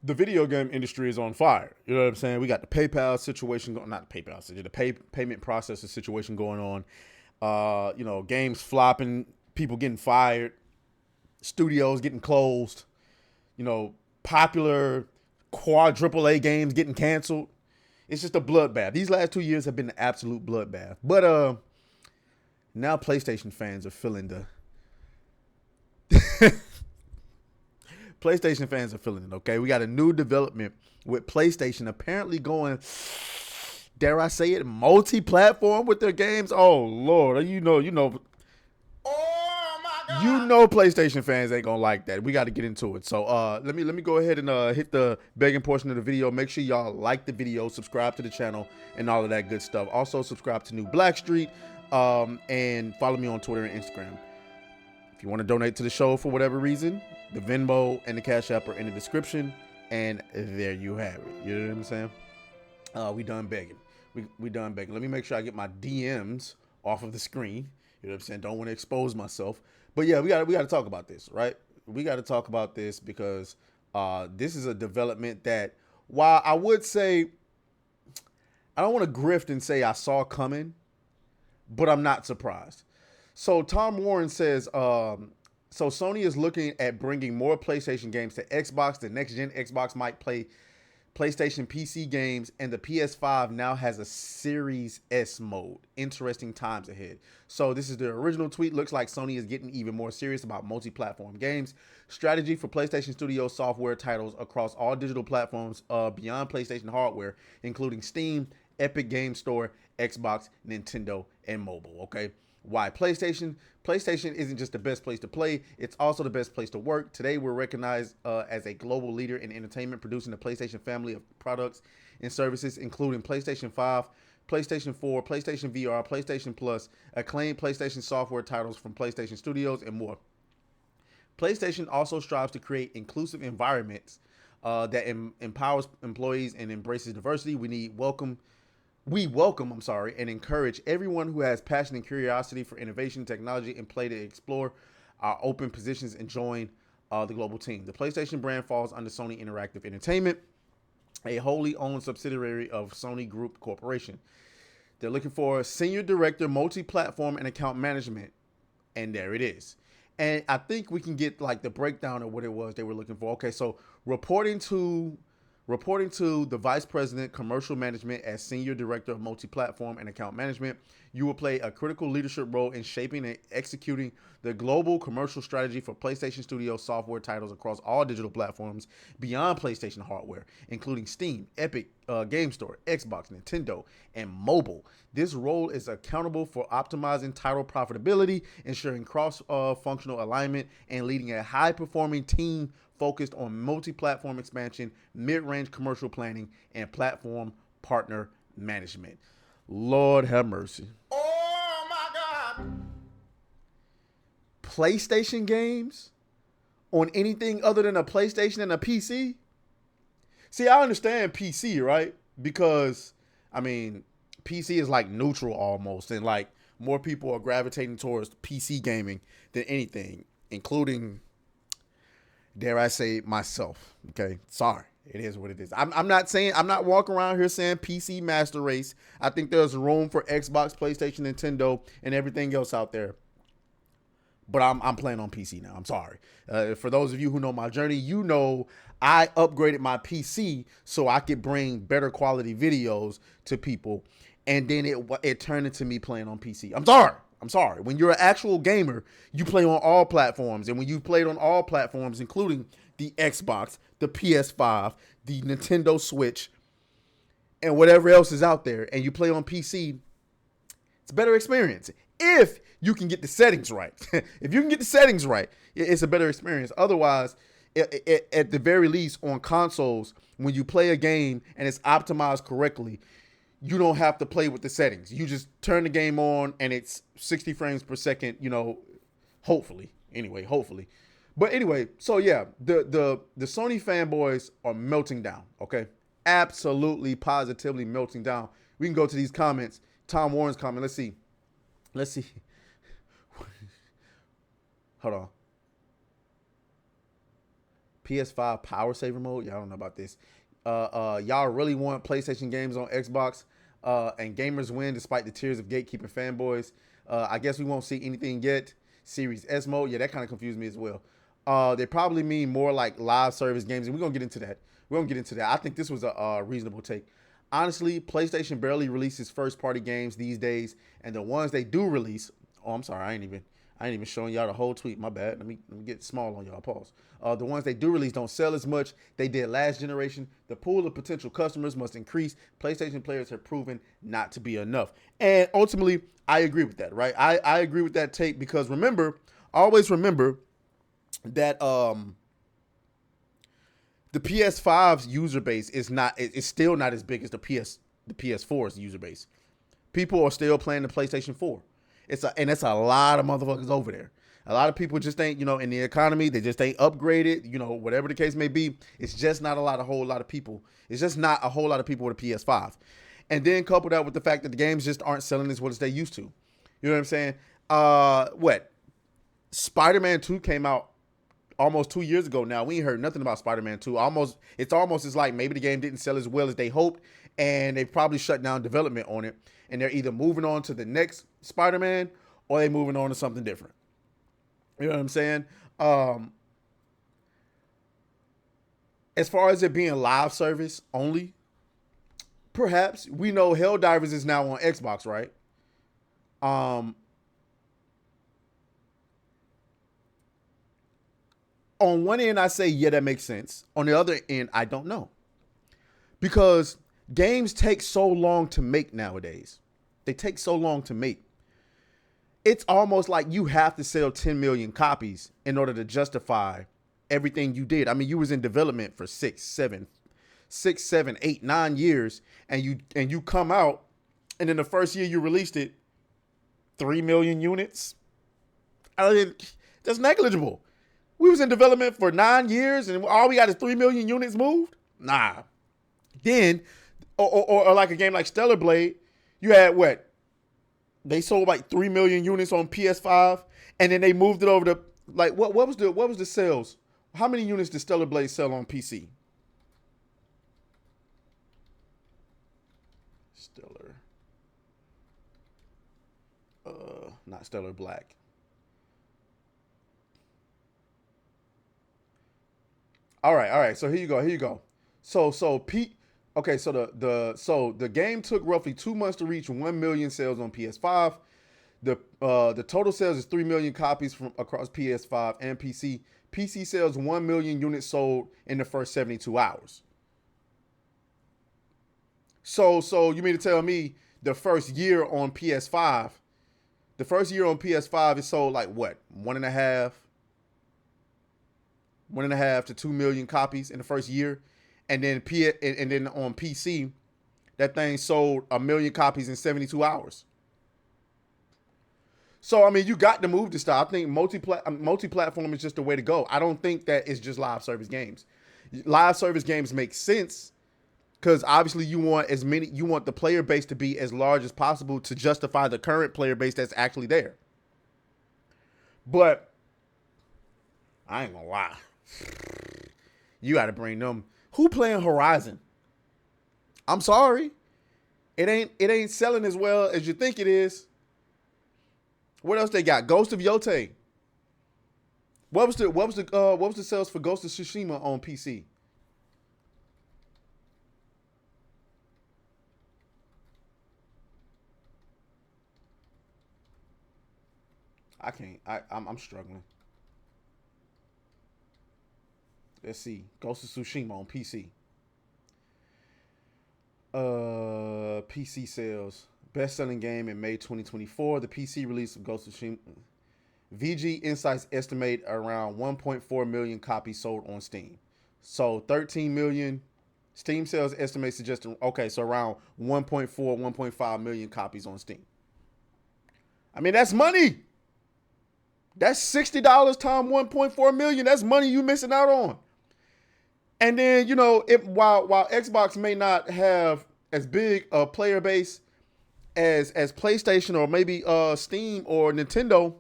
the video game industry is on fire. You know what I'm saying? We got the PayPal situation going, not the PayPal, the payment processor situation going on. Games flopping, people getting fired, studios getting closed. Popular quadruple A games getting canceled. It's just a bloodbath. These last 2 years have been an absolute bloodbath. But now PlayStation fans are feeling PlayStation fans are feeling it, okay? We got a new development with PlayStation apparently going, dare I say it, multi-platform with their games. Oh, Lord. Oh my God. PlayStation fans ain't gonna like that. We got to get into it. So let me go ahead and hit the begging portion of the video. Make sure y'all like the video, subscribe to the channel, and all of that good stuff. Also subscribe to New Blackstreet, and follow me on Twitter and Instagram. If you want to donate to the show for whatever reason, the Venmo and the Cash App are in the description, and there you have it. You know what I'm saying? We done begging. We done begging. Let me make sure I get my DMs off of the screen. You know what I'm saying? Don't want to expose myself. But yeah, we got to talk about this, right? We got to talk about this because this is a development that, while I would say, I don't want to grift and say I saw coming, but I'm not surprised. So Tom Warren says, so Sony is looking at bringing more PlayStation games to Xbox. The next-gen Xbox might play PlayStation PC games, and the PS5 now has a Series S mode. Interesting times ahead. So this is the original tweet. Looks like Sony is getting even more serious about multi-platform games. Strategy for PlayStation Studio software titles across all digital platforms beyond PlayStation hardware, including Steam, Epic Games Store, Xbox, Nintendo, and mobile. Okay. Why PlayStation? PlayStation isn't just the best place to play, it's also the best place to work. Today, we're recognized as a global leader in entertainment, producing the PlayStation family of products and services, including PlayStation 5, PlayStation 4, PlayStation VR, PlayStation Plus, acclaimed PlayStation software titles from PlayStation Studios, and more. PlayStation also strives to create inclusive environments that empowers employees and embraces diversity. We welcome, and encourage everyone who has passion and curiosity for innovation, technology, and play to explore our open positions and join the global team. The PlayStation brand falls under Sony Interactive Entertainment, a wholly owned subsidiary of Sony Group Corporation. They're looking for a senior director, multi-platform, and account management, and there it is. And I think we can get like the breakdown of what it was they were looking for. Okay, so reporting to the Vice President, Commercial Management as Senior Director of Multi-Platform and Account Management, you will play a critical leadership role in shaping and executing the global commercial strategy for PlayStation Studio software titles across all digital platforms beyond PlayStation hardware, including Steam, Epic Game Store, Xbox, Nintendo, and mobile. This role is accountable for optimizing title profitability, ensuring cross-functional alignment, and leading a high-performing team focused on multi-platform expansion, mid-range commercial planning, and platform partner management. Lord have mercy. Oh my God. PlayStation games on anything other than a PlayStation and a PC? See, I understand PC, right? Because, I mean, PC is like neutral almost, and like more people are gravitating towards PC gaming than anything, including, dare I say, myself. Okay, sorry, it is what it is. I'm not walking around here saying PC master race. I think there's room for Xbox, PlayStation, Nintendo, and everything else out there. But I'm playing on PC now. I'm sorry. For those of you who know my journey, you know I upgraded my PC so I could bring better quality videos to people, and then it turned into me playing on PC. I'm sorry. When you're an actual gamer, you play on all platforms. And when you played on all platforms, including the Xbox, the PS5, the Nintendo Switch, and whatever else is out there, and you play on PC, it's a better experience. If you can get the settings right. If you can get the settings right, it's a better experience. Otherwise, at the very least on consoles, when you play a game and it's optimized correctly, you don't have to play with the settings. You just turn the game on and it's 60 frames per second, hopefully. But anyway, so yeah, the Sony fanboys are melting down, okay? Absolutely, positively melting down. We can go to these comments. Tom Warren's comment. Let's see. Hold on. PS5 power saver mode. Y'all don't know about this. Y'all really want PlayStation games on Xbox, and gamers win despite the tears of gatekeeping fanboys. I guess we won't see anything yet. Series S mode. Yeah, that kind of confused me as well. They probably mean more like live service games, and we're gonna get into that. I think this was a reasonable take. Honestly, PlayStation barely releases first-party games these days, and the ones they do release. Oh, I'm sorry, I ain't even showing y'all the whole tweet. My bad. Let me get small on y'all. Pause. The ones they do release don't sell as much they did last generation. The pool of potential customers must increase. PlayStation players have proven not to be enough, and ultimately, I agree with that. Right? I agree with that take because always remember that the PS5's user base is still not as big as the PS4's user base. People are still playing the PlayStation 4. It's a lot of motherfuckers over there. A lot of people just ain't, in the economy, they just ain't upgraded, whatever the case may be. It's just not a whole lot of people. It's just not a whole lot of people with a PS5. And then couple that with the fact that the games just aren't selling as well as they used to. You know what I'm saying? Spider-Man 2 came out almost 2 years ago now. We ain't heard nothing about Spider-Man 2. It's almost as like maybe the game didn't sell as well as they hoped, and they probably shut down development on it. And they're either moving on to the next Spider-Man or they're moving on to something different. You know what I'm saying? As far as it being live service only, perhaps. We know Helldivers is now on Xbox, right? On one end, I say, yeah, that makes sense. On the other end, I don't know. Because games take so long to make nowadays. They take so long to make. It's almost like you have to sell 10 million copies in order to justify everything you did. I mean, you was in development for 6, 7, 8, 9 years, and you come out, and in the first year you released it, 3 million units. I mean, that's negligible. We was in development for 9 years, and all we got is 3 million units moved? Nah. Then, or like a game like Stellar Blade, you had what? They sold like 3 million units on PS5, and then they moved it over to like what was the sales? How many units did Stellar Blade sell on PC? Not Stellar Black. All right. So here you go. Okay, so the game took roughly 2 months to reach 1 million sales on PS5. The total sales is 3 million copies from across PS5 and PC. PC sales 1 million units sold in the first 72 hours. So you mean to tell me the first year on PS5 is sold like what? 1.5 to 2 million copies in the first year. And then on PC, that thing sold 1 million copies in 72 hours. So, I mean, you got to move this stuff. I think multi-platform is just the way to go. I don't think that it's just live service games. Live service games make sense because obviously you want the player base to be as large as possible to justify the current player base that's actually there. But I ain't gonna lie. You got to bring them. Who playing Horizon? I'm sorry. It ain't selling as well as you think it is. What else they got? Ghost of Yotei. What was the sales for Ghost of Tsushima on PC? I can't. I'm struggling. Let's see. Ghost of Tsushima on PC. PC sales. Best-selling game in May 2024. The PC release of Ghost of Tsushima. VG Insights estimate around 1.4 million copies sold on Steam. So 13 million. Steam sales estimates suggest, okay, so around 1.4, 1.5 million copies on Steam. I mean, that's money. That's $60 times 1.4 million. That's money you missing out on. And then, while Xbox may not have as big a player base as PlayStation or maybe Steam or Nintendo,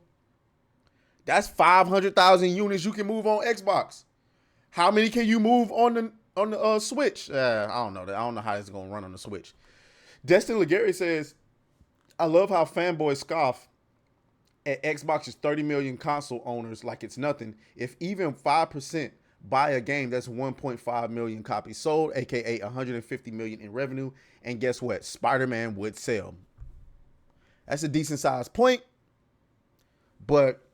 that's 500,000 units you can move on Xbox. How many can you move on the Switch? I don't know. I don't know how it's gonna run on the Switch. Destin Legary says, I love how fanboys scoff at Xbox's 30 million console owners like it's nothing. If even 5% buy a game, that's 1.5 million copies sold, aka 150 million in revenue. And guess what? Spider-Man would sell. That's a decent sized point, but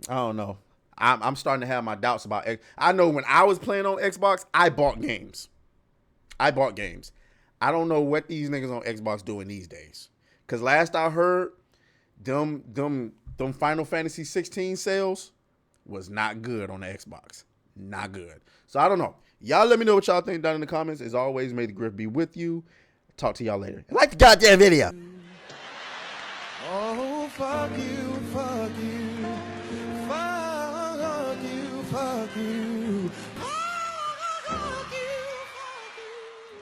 I don't know. I'm starting to have my doubts about X. I know when I was playing on Xbox, I bought games. I don't know what these niggas on Xbox doing these days. Cause last I heard, them Final Fantasy 16 sales was not good on the Xbox. Not good. So I don't know. Y'all let me know what y'all think down in the comments. As always, may the grip be with you. Talk to y'all later. And like the goddamn video. Oh, fuck you.